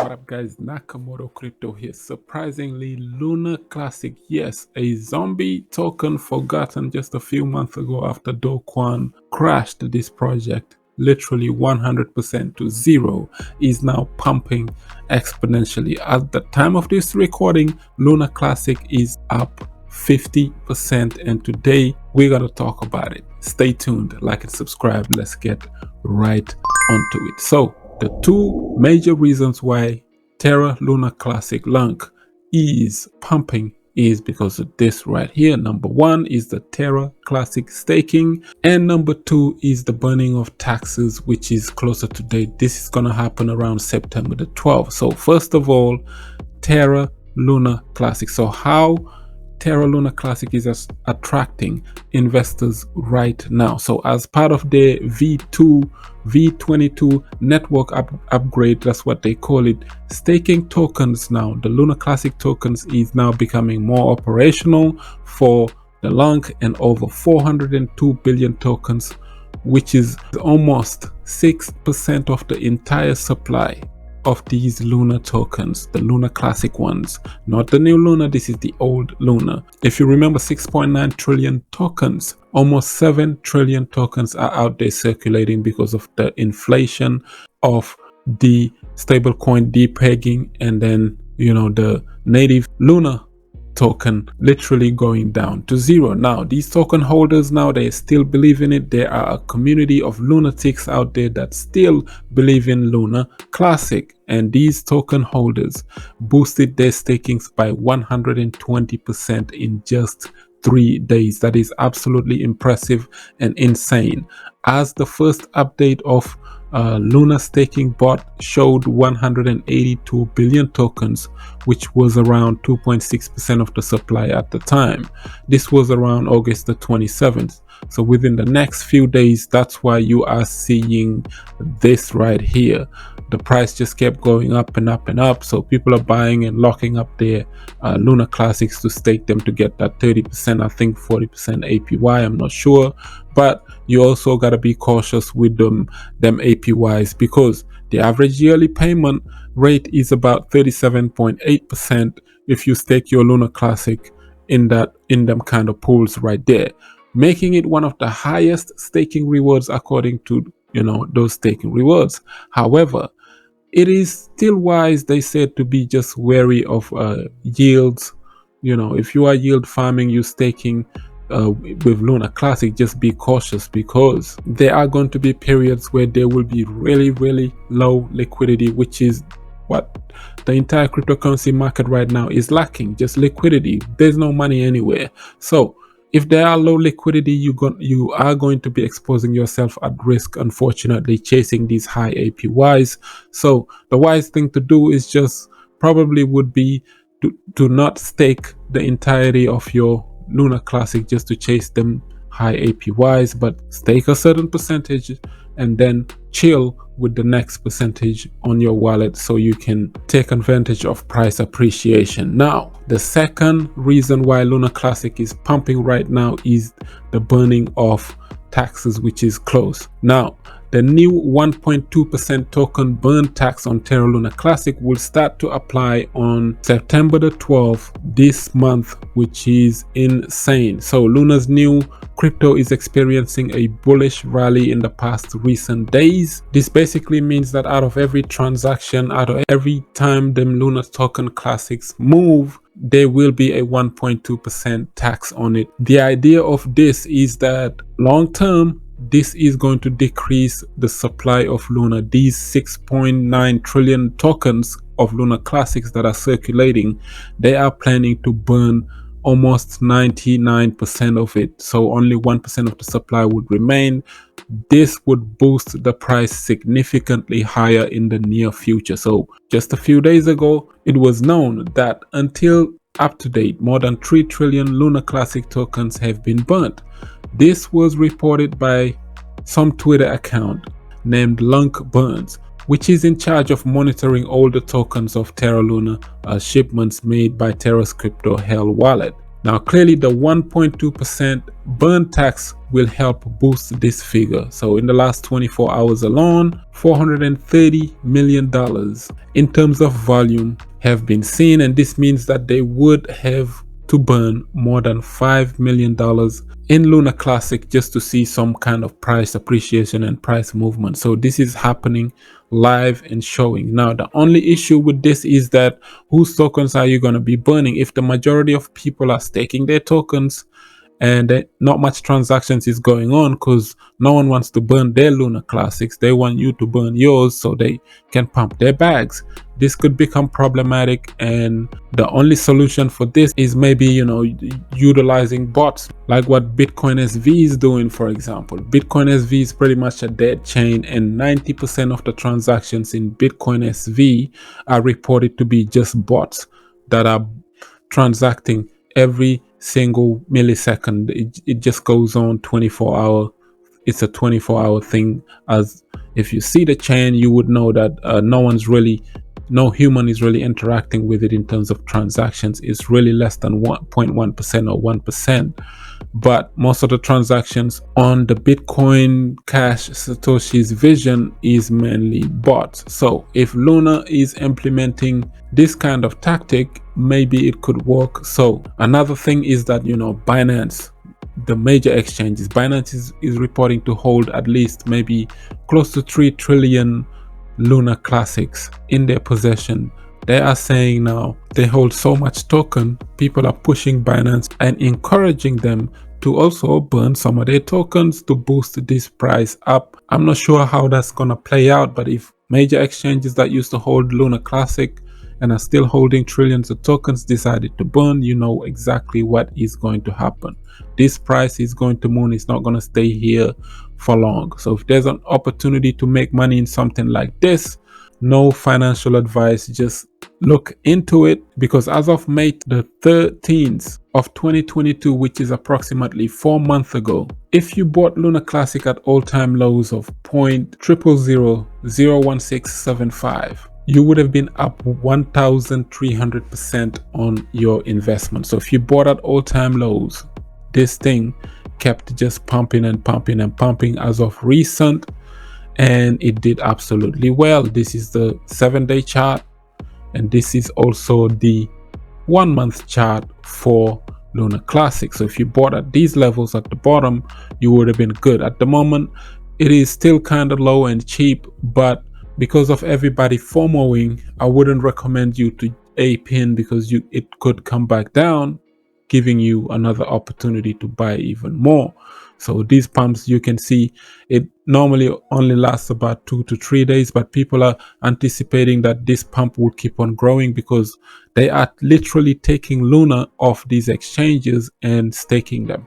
What up guys, Nakamoto Crypto here. Surprisingly, Lunar Classic, yes, a zombie token forgotten just a few months ago after Do Kwon crashed this project literally 100% to zero, is now pumping exponentially. At the time of this recording, Lunar Classic is up 50%, and today we're going to talk about it. Stay tuned, like and subscribe. Let's get right onto it. So the two major reasons why Terra Lunar Classic LUNC is pumping is because of this right here. Number one is the Terra Classic staking, and number two is the burning of taxes, which is closer to date. This is going to happen around September the 12th. So first of all, Terra Lunar Classic. So how Terra Lunar Classic is attracting investors right now. So as part of the V22 network upgrade, that's what they call it, staking tokens now, the Lunar Classic tokens is now becoming more operational for the LUNC, and over 402 billion tokens, which is almost 6% of the entire supply of these Lunar tokens, the Lunar Classic ones, not the new Lunar. This is the old Lunar. If you remember, 6.9 trillion tokens, almost 7 trillion tokens are out there circulating because of the inflation of the stablecoin depegging, and then the native Lunar token literally going down to zero. Now these token holders, now they still believe in it. There are a community of lunatics out there that still believe in Lunar Classic, and these token holders boosted their stakings by 120% in just 3 days. That is absolutely impressive and insane. As the first update of Lunar staking bot showed 182 billion tokens, which was around 2.6% of the supply at the time. This was around August the 27th. So within the next few days, that's why you are seeing this right here. The price just kept going up and up and up. So people are buying and locking up their Lunar Classics to stake them to get that 30%, I think 40% APY, I'm not sure. But you also got to be cautious with them APYs, because the average yearly payment rate is about 37.8% if you stake your Lunar Classic in them kind of pools right there, making it one of the highest staking rewards according to those staking rewards. However, it is still wise, they said, to be just wary of yields. If you are yield farming, you staking with Lunar Classic, just be cautious, because there are going to be periods where there will be really low liquidity, which is what the entire cryptocurrency market right now is lacking, just liquidity. There's no money anywhere. So if there are low liquidity, you are going to be exposing yourself at risk, unfortunately, chasing these high APYs. So the wise thing to do is just probably would be to not stake the entirety of your Lunar Classic just to chase them high APYs, but stake a certain percentage and then chill with the next percentage on your wallet so you can take advantage of price appreciation. Now, the second reason why Lunar Classic is pumping right now is the burning of taxes, which is close. Now, the new 1.2% token burn tax on Terra Lunar Classic will start to apply on September the 12th this month, which is insane. So Lunar's new crypto is experiencing a bullish rally in the past recent days. This basically means that out of every transaction, out of every time them Lunar token classics move, there will be a 1.2% tax on it. The idea of this is that long term, this is going to decrease the supply of Lunar. These 6.9 trillion tokens of Lunar Classics that are circulating, they are planning to burn almost 99% of it. So only 1% of the supply would remain. This would boost the price significantly higher in the near future. So just a few days ago, it was known that until up to date, more than 3 trillion Lunar Classic tokens have been burnt. This was reported by some Twitter account named LUNC Burns, which is in charge of monitoring all the tokens of Terra Luna shipments made by Terra's crypto Hell wallet. Now, clearly the 1.2% burn tax will help boost this figure. So in the last 24 hours alone, $430 million in terms of volume have been seen, and this means that they would have to burn more than $5 million in Lunar Classic just to see some kind of price appreciation and price movement. So this is happening live and showing. Now, the only issue with this is that whose tokens are you going to be burning? If the majority of people are staking their tokens and not much transactions is going on because no one wants to burn their Lunar Classics, they want you to burn yours so they can pump their bags. This could become problematic, and the only solution for this is maybe, utilizing bots like what Bitcoin SV is doing. For example, Bitcoin SV is pretty much a dead chain, and 90% of the transactions in Bitcoin SV are reported to be just bots that are transacting every single millisecond. It just goes on 24-hour. It's a 24-hour thing. As if you see the chain, you would know that no human is really interacting with it in terms of transactions. It's really less than 1.1% or 1%. But most of the transactions on the Bitcoin Cash Satoshi's vision is mainly bots. So if Luna is implementing this kind of tactic, maybe it could work. So another thing is that, Binance, the major exchanges, Binance is reporting to hold at least maybe close to 3 trillion Lunar Classics in their possession. They are saying now they hold so much token, people are pushing Binance and encouraging them to also burn some of their tokens to boost this price up. I'm not sure how that's gonna play out, but if major exchanges that used to hold Lunar Classic and are still holding trillions of tokens decided to burn, you know exactly what is going to happen. This price is going to moon. It's not going to stay here for long. So if there's an opportunity to make money in something like this, no financial advice, just look into it, because as of May the 13th of 2022, which is approximately 4 months ago, if you bought Lunar Classic at all-time lows of 0.0001675, you would have been up 1,300% on your investment. So if you bought at all-time lows, this thing kept just pumping and pumping and pumping as of recent, and it did absolutely well. This is the 7-day chart, and this is also the 1-month chart for Lunar Classic. So if you bought at these levels at the bottom, you would have been good. At the moment, it is still kind of low and cheap, but because of everybody FOMOing, I wouldn't recommend you to ape in, because it could come back down, giving you another opportunity to buy even more. So these pumps, you can see it normally only lasts about 2 to 3 days, but people are anticipating that this pump will keep on growing because they are literally taking Luna off these exchanges and staking them.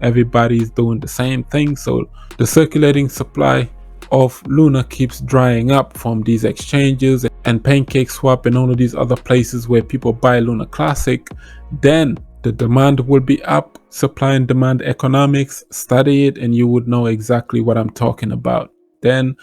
Everybody is doing the same thing. So the circulating supply of Luna keeps drying up from these exchanges and PancakeSwap and all of these other places where people buy Lunar Classic. Then the demand will be up. Supply and demand economics, study it and you would know exactly what I'm talking about. Then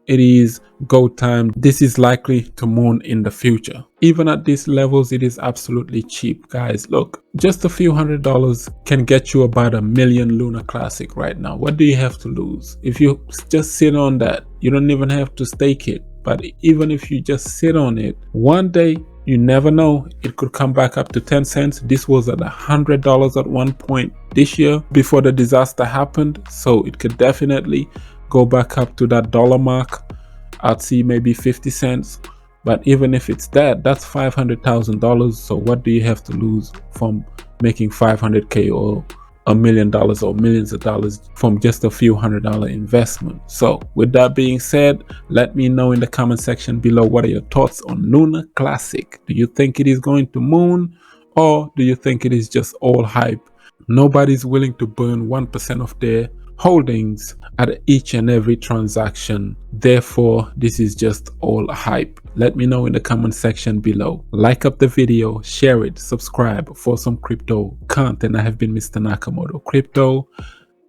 it is go time. This is likely to moon in the future. Even at these levels, it is absolutely cheap, guys. Look, just a few $100s can get you about 1 million Lunar Classic right now. What do you have to lose? If you just sit on that, you don't even have to stake it. But even if you just sit on it, one day, you never know, it could come back up to 10 cents. This was at $100 at one point this year before the disaster happened. So it could definitely go back up to that dollar mark. I'd see maybe 50 cents. But even if it's that's $500,000. So what do you have to lose from making 500K or $1 million or millions of dollars from just a few $100 investment? So with that being said, let me know in the comment section below, what are your thoughts on Lunar Classic? Do you think it is going to moon, or do you think it is just all hype? Nobody's willing to burn 1% of their holdings at each and every transaction. Therefore, this is just all hype. Let me know in the comment section below. Like up the video, share it, subscribe for some crypto content. I have been Mr. Nakamoto Crypto,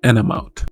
and I'm out.